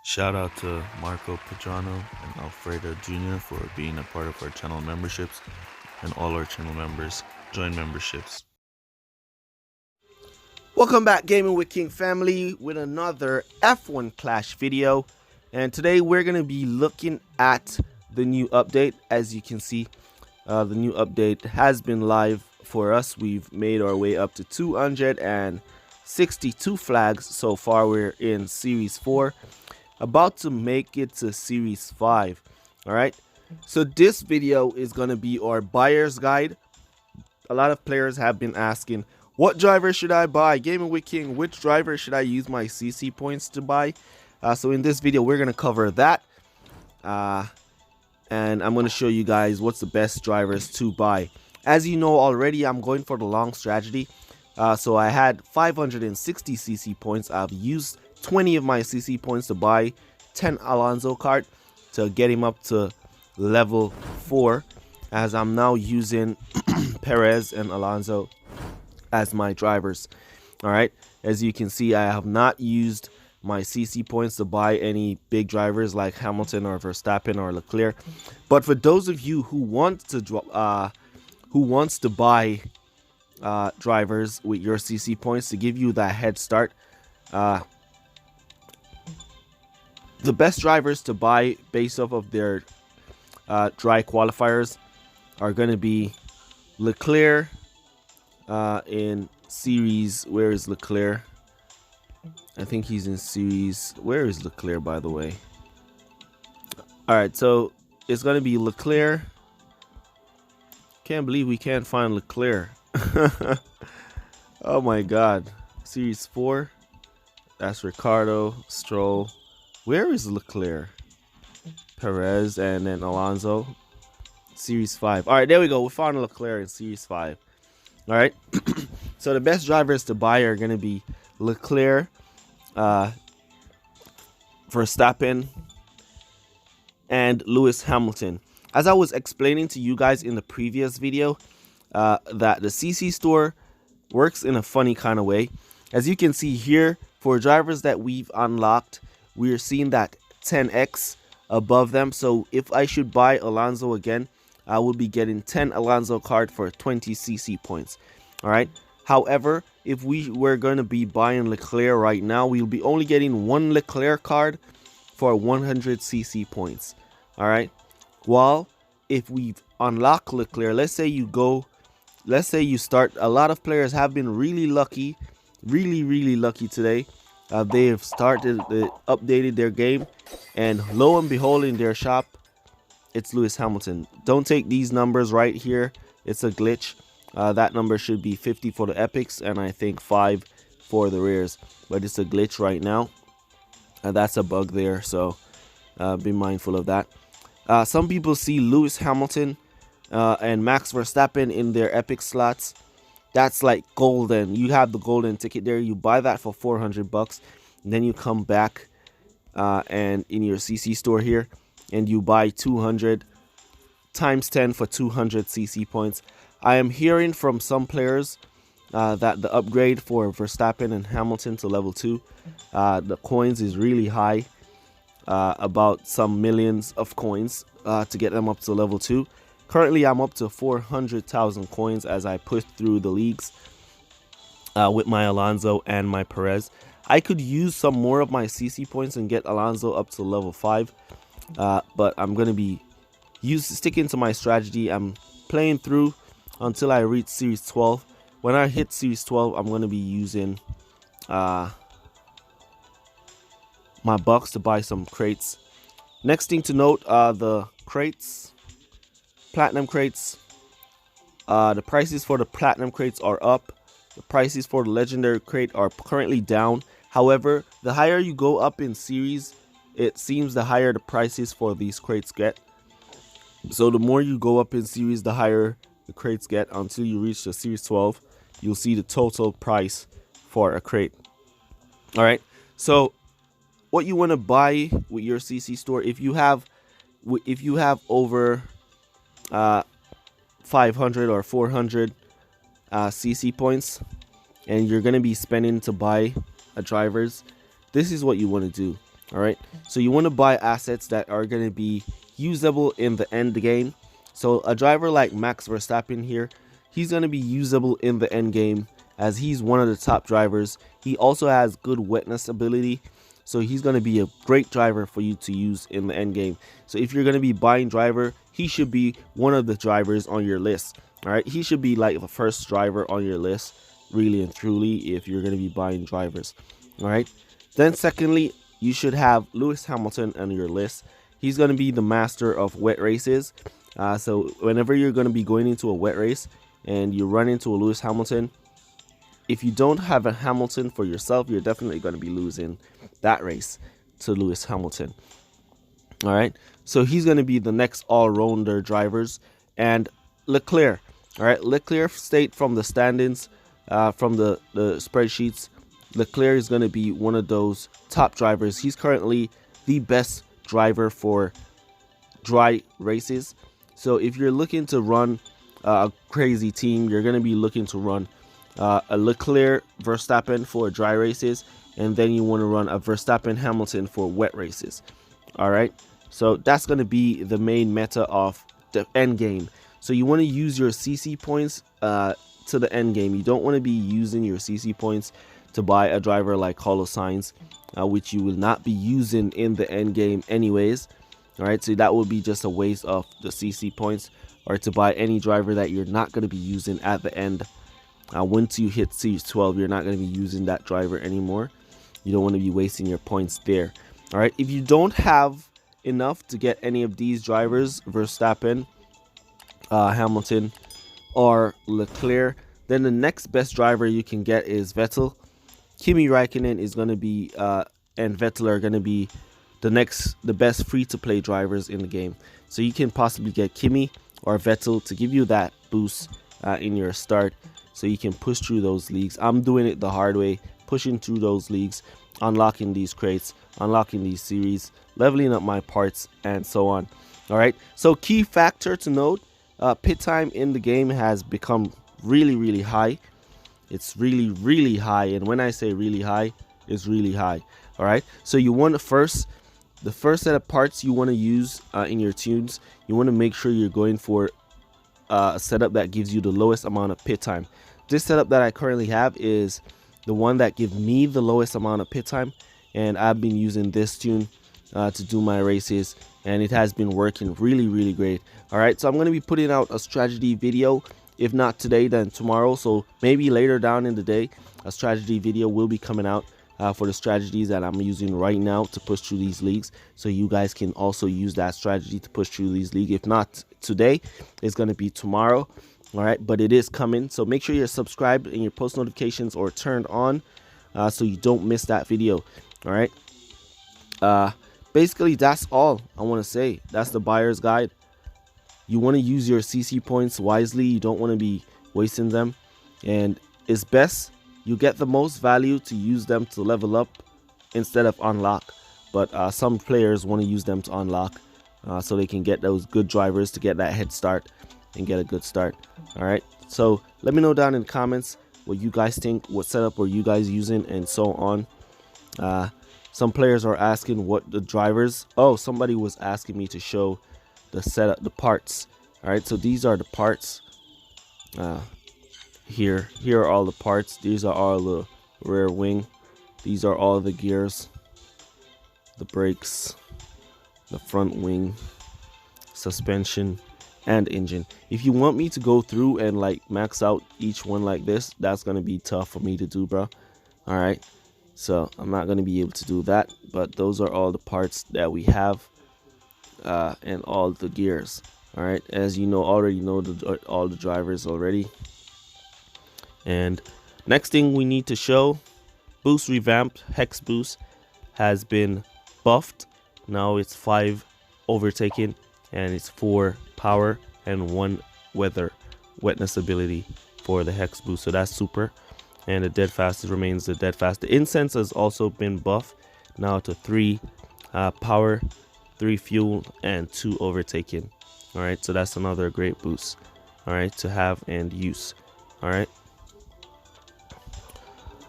Shout out to Marco Pedrano and Alfredo Jr. for being a part of our channel memberships, and all our channel members join memberships. Welcome back, Gaming with King family, with another F1 Clash video. And today we're going to be looking at the new update. As you can see, the new update has been live for us. We've made our way up to 262 flags so far. We're in Series 4, about to make it to Series 5. Alright, so this video is going to be our buyer's guide. A lot of players have been asking, what driver should I buy? Gaming with King, which driver should I use my CC points to buy? So in this video, we're going to cover that. And I'm going to show you guys what's the best drivers to buy. As you know already, I'm going for the long strategy. So I had 560 CC points. I've used 20 of my CC points to buy 10 Alonso card to get him up to level 4. As I'm now using Perez and Alonso as my drivers. Alright, as you can see, I have not used my CC points to buy any big drivers like Hamilton or Verstappen or Leclerc. But for those of you who wants to buy drivers with your CC points to give you that head start, the best drivers to buy based off of their dry qualifiers are going to be Leclerc in series. Where is Leclerc? I think he's in series. Where is Leclerc, by the way? Alright, so it's going to be Leclerc. Can't believe we can't find Leclerc. Oh my god. Series 4. That's Ricardo, Stroll. Where is Leclerc? Perez and then Alonso. Series 5. Alright, there we go. We found Leclerc in Series 5. Alright. So the best drivers to buy are going to be Leclerc, Verstappen, and Lewis Hamilton. As I was explaining to you guys in the previous video, that the CC store works in a funny kind of way. As you can see here, for drivers that we've unlocked, we're seeing that 10x above them. So if I should buy Alonso again, I will be getting 10 Alonso card for 20 CC points. Alright. However, if we were going to be buying Leclerc right now, we'll be only getting one Leclerc card for 100 CC points. Alright. While if we unlock Leclerc, let's say you start, a lot of players have been really lucky, really lucky today. They have updated their game, and lo and behold, in their shop, it's Lewis Hamilton. Don't take these numbers right here. It's a glitch. That number should be 50 for the epics, and I think 5 for the rares. But it's a glitch right now. That's a bug there, so be mindful of that. Some people see Lewis Hamilton and Max Verstappen in their epic slots. That's like golden. You have the golden ticket there. You buy that for 400 bucks. And then you come back and in your CC store here, and you buy 200 times 10 for 200 CC points. I am hearing from some players that the upgrade for Verstappen and Hamilton to level 2, the coins is really high, about some millions of coins to get them up to level 2. Currently, I'm up to 400,000 coins as I push through the leagues with my Alonso and my Perez. I could use some more of my CC points and get Alonso up to level 5. But I'm going to be sticking to my strategy. I'm playing through until I reach Series 12. When I hit Series 12, I'm going to be using my bucks to buy some crates. Next thing to note, the crates, platinum crates. The prices for the platinum crates are up. The prices for the legendary crate are currently down. However, the higher you go up in series, it seems the higher the prices for these crates get. So the more you go up in series, the higher the crates get until you reach the Series 12. You'll see the total price for a crate. Alright, so what you want to buy with your CC store, if you have over 500 or 400 CC points, and you're going to be spending to buy a drivers, this is what you want to do. All right, so you want to buy assets that are going to be usable in the end game. So a driver like Max Verstappen here, he's going to be usable in the end game as he's one of the top drivers. He also has good wetness ability, so he's going to be a great driver for you to use in the end game. So if you're going to be buying driver, he should be one of the drivers on your list. All right, he should be like the first driver on your list, really and truly, if you're going to be buying drivers. All right, then secondly, you should have Lewis Hamilton on your list. He's going to be the master of wet races. So whenever you're going to be going into a wet race and you run into a Lewis Hamilton, if you don't have a Hamilton for yourself, you're definitely going to be losing that race to Lewis Hamilton. All right, so he's going to be the next all-rounder drivers. And Leclerc, all right, Leclerc state from the standings, from the spreadsheets, Leclerc is going to be one of those top drivers. He's currently the best driver for dry races. So if you're looking to run a crazy team, you're going to be looking to run a Leclerc Verstappen for dry races, and then you want to run a Verstappen Hamilton for wet races. All right, so that's going to be the main meta of the end game. So you want to use your CC points to the end game. You don't want to be using your CC points to buy a driver like Carlos Sainz, which you will not be using in the end game anyways. All right, so that would be just a waste of the CC points, or to buy any driver that you're not going to be using at the end. Once you hit C12, you're not going to be using that driver anymore. You don't want to be wasting your points there. All right, if you don't have enough to get any of these drivers, Verstappen, Hamilton, or Leclerc, then the next best driver you can get is Vettel. Kimi Raikkonen is going to be and Vettel are going to be the best free-to-play drivers in the game. So you can possibly get Kimi or Vettel to give you that boost in your start, so you can push through those leagues. I'm doing it the hard way, pushing through those leagues, unlocking these crates, unlocking these series, leveling up my parts, and so on. All right, so key factor to note, pit time in the game has become really high. It's really high, and when I say really high, it's really high. All right, so you want the first set of parts you want to use in your tunes. You want to make sure you're going for a setup that gives you the lowest amount of pit time. This setup that I currently have is the one that gives me the lowest amount of pit time, and I've been using this tune to do my races, and it has been working really great. All right, so I'm going to be putting out a strategy video, if not today, then tomorrow. So maybe later down in the day, a strategy video will be coming out for the strategies that I'm using right now to push through these leagues, so you guys can also use that strategy to push through these leagues. If not today, it's going to be tomorrow. All right, but it is coming, so make sure you're subscribed and your post notifications are turned on so you don't miss that video. All right, basically that's all I want to say. That's the buyer's guide. You want to use your CC points wisely. You don't want to be wasting them, and it's best you get the most value to use them to level up instead of unlock. But some players want to use them to unlock so they can get those good drivers to get that head start and get a good start. All right, so let me know down in the comments what you guys think, what setup are you guys using, and so on. Some players are asking what the drivers, somebody was asking me to show the setup, the parts. All right, so these are the parts. Here are all the parts. These are all the rear wing. These are all the gears, the brakes, the front wing, suspension, and engine. If you want me to go through and like max out each one like this, that's gonna be tough for me to do, bro. All right, so I'm not gonna be able to do that, but those are all the parts that we have, and all the gears. All right, as you know, already know all the drivers already. And next thing we need to show, boost revamped. Hex boost has been buffed. Now it's 5 overtaking, and it's 4 power and 1 wetness ability for the hex boost. So that's super. And the dead fast remains the dead fast. The incense has also been buffed now to 3 power, 3 fuel, and 2 overtaking. All right, so that's another great boost, all right, to have and use. All right,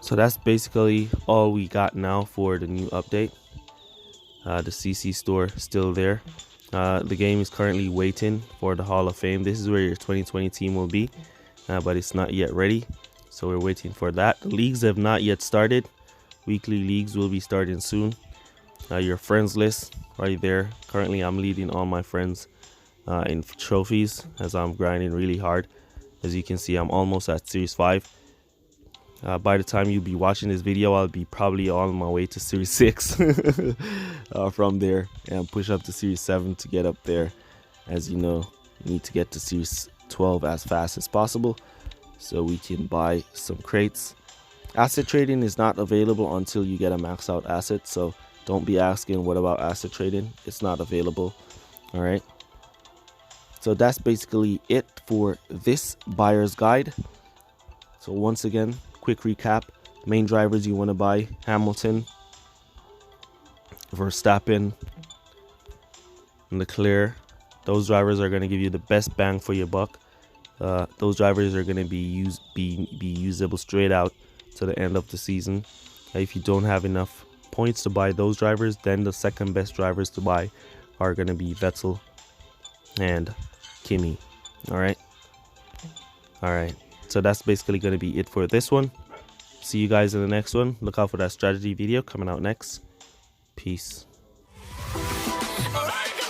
so that's basically all we got now for the new update. The CC store still there. The game is currently waiting for the Hall of Fame. This is where your 2020 team will be, but it's not yet ready, so we're waiting for that. The leagues have not yet started. Weekly leagues will be starting soon. Your friends list right there. Currently I'm leading all my friends in trophies as I'm grinding really hard. As you can see, I'm almost at Series 5. By the time you'll be watching this video, I'll be probably on my way to Series 6 from there, and push up to Series 7 to get up there. As you know, you need to get to Series 12 as fast as possible so we can buy some crates. Asset trading is not available until you get a max out asset, so don't be asking what about asset trading. It's not available. All right, so that's basically it for this buyer's guide. So once again, quick recap: main drivers you want to buy: Hamilton, Verstappen, Leclerc. Those drivers are going to give you the best bang for your buck. Those drivers are going to be usable straight out to the end of the season. If you don't have enough points to buy those drivers, then the second best drivers to buy are going to be Vettel and Kimi. All right. So that's basically going to be it for this one. See you guys in the next one. Look out for that strategy video coming out next. Peace. Alright.